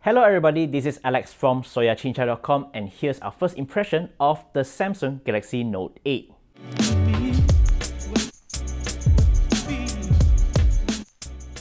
Hello everybody, this is Alex from SoyaCincau.com and here's our first impression of the Samsung Galaxy Note 8.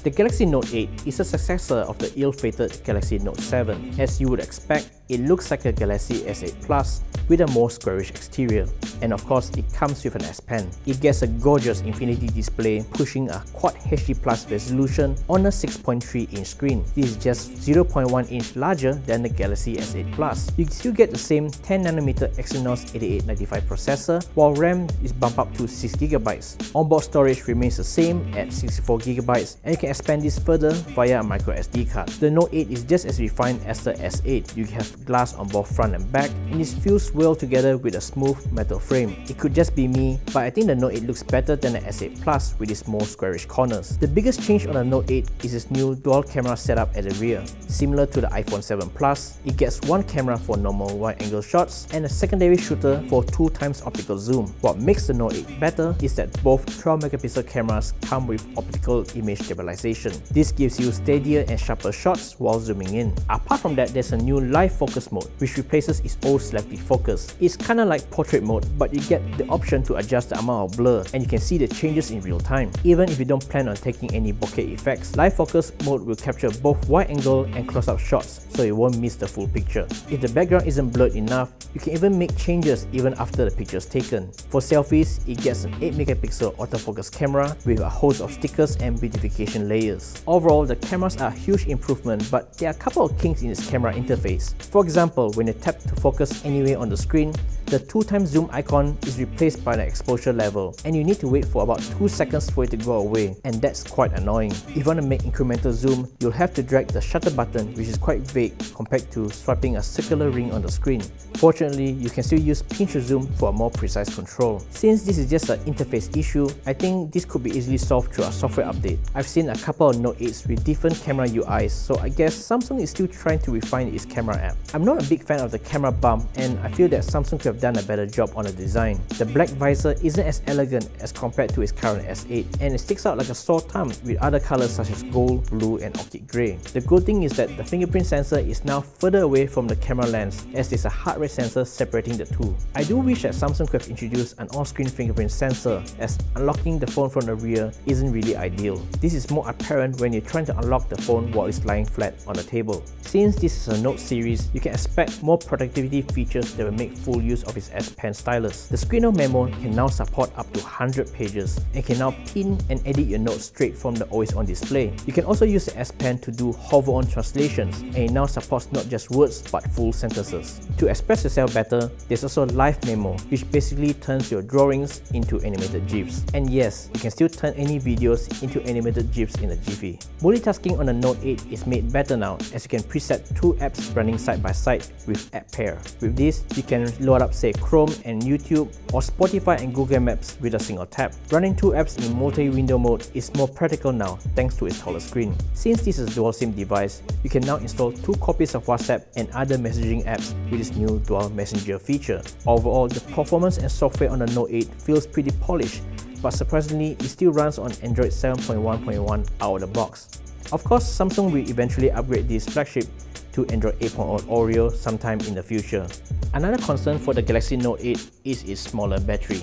The Galaxy Note 8 is a successor of the ill-fated Galaxy Note 7. As you would expect, it looks like a Galaxy S8 Plus with a more squarish exterior. And of course, it comes with an S Pen. It gets a gorgeous infinity display pushing a Quad HD Plus resolution on a 6.3-inch screen. This is just 0.1 inch larger than the Galaxy S8 Plus. You still get the same 10nm Exynos 8895 processor, while RAM is bumped up to 6GB. Onboard storage remains the same at 64GB, and you can expand this further via a microSD card. The Note 8 is just as refined as the S8. You have glass on both front and back, and it fused well together with a smooth metal frame. It could just be me, but I think the Note 8 looks better than the S8 Plus with its more squarish corners. The biggest change on the Note 8 is its new dual camera setup at the rear. Similar to the iPhone 7 Plus, it gets one camera for normal wide-angle shots and a secondary shooter for 2x optical zoom. What makes the Note 8 better is that both 12MP cameras come with optical image stabilization. This gives you steadier and sharper shots while zooming in. Apart from that, there's a new live focus mode which replaces its old selective focus. It's kinda like portrait mode, but you get the option to adjust the amount of blur and you can see the changes in real time. Even if you don't plan on taking any bokeh effects, live focus mode will capture both wide angle and close-up shots, so you won't miss the full picture. If the background isn't blurred enough, you can even make changes even after the picture is taken. For selfies, it gets an 8MP autofocus camera with a host of stickers and beautification layers. Overall, the cameras are a huge improvement, but there are a couple of kinks in its camera interface. For example, when you tap to focus anywhere on the screen, the 2x zoom icon is replaced by the exposure level, and you need to wait for about 2 seconds for it to go away, and that's quite annoying. If you want to make incremental zoom, you'll have to drag the shutter button, which is quite vague compared to swiping a circular ring on the screen. Fortunately, you can still use pinch to zoom for a more precise control. Since this is just an interface issue, I think this could be easily solved through a software update. I've seen a couple of Note 8s with different camera UIs, so I guess Samsung is still trying to refine its camera app. I'm not a big fan of the camera bump, and I feel that Samsung could have done a better job on the design. The black visor isn't as elegant as compared to its current S8, and it sticks out like a sore thumb with other colors such as gold, blue and orchid grey. The good thing is that the fingerprint sensor is now further away from the camera lens, as there's a heart rate sensor separating the two. I do wish that Samsung could have introduced an on-screen fingerprint sensor, as unlocking the phone from the rear isn't really ideal. This is more apparent when you're trying to unlock the phone while it's lying flat on the table. Since this is a Note series, you can expect more productivity features that will make full use of its S Pen stylus. The Screen Memo can now support up to 100 pages and can now pin and edit your notes straight from the always-on display. You can also use the S Pen to do hover-on translations, and it now supports not just words but full sentences. To express yourself better, there's also Live Memo, which basically turns your drawings into animated GIFs. And yes, you can still turn any videos into animated GIFs in a jiffy. Multitasking on the Note 8 is made better now, as you can preset 2 apps running side by side with App Pair. With this, you can load up say Chrome and YouTube, or Spotify and Google Maps with a single tap. Running 2 apps in multi-window mode is more practical now thanks to its taller screen. Since this is a dual SIM device, you can now install 2 copies of WhatsApp and other messaging apps with this new dual messenger feature. Overall, the performance and software on the Note 8 feels pretty polished, but surprisingly, it still runs on Android 7.1.1 out of the box. Of course, Samsung will eventually upgrade this flagship to Android 8.0 Oreo sometime in the future. Another concern for the Galaxy Note 8 is its smaller battery.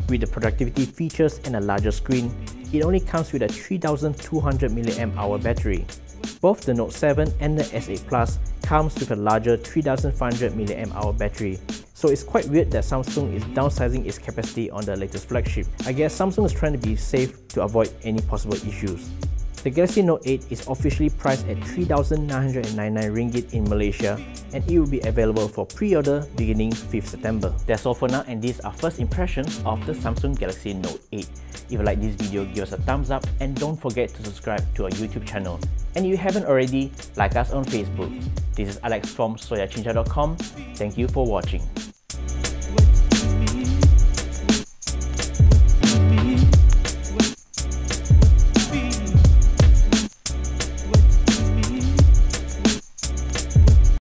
With the productivity features and a larger screen, it only comes with a 3200 mAh battery. Both the Note 7 and the S8 Plus comes with a larger 3500 mAh battery, so it's quite weird that Samsung is downsizing its capacity on the latest flagship. I guess Samsung is trying to be safe to avoid any possible issues. The Galaxy Note 8 is officially priced at 3,999 ringgit in Malaysia, and it will be available for pre-order beginning 5th September. That's all for now, and these are first impressions of the Samsung Galaxy Note 8. If you like this video, give us a thumbs up and don't forget to subscribe to our YouTube channel. And if you haven't already, like us on Facebook. This is Alex from SoyaCincau.com. Thank you for watching.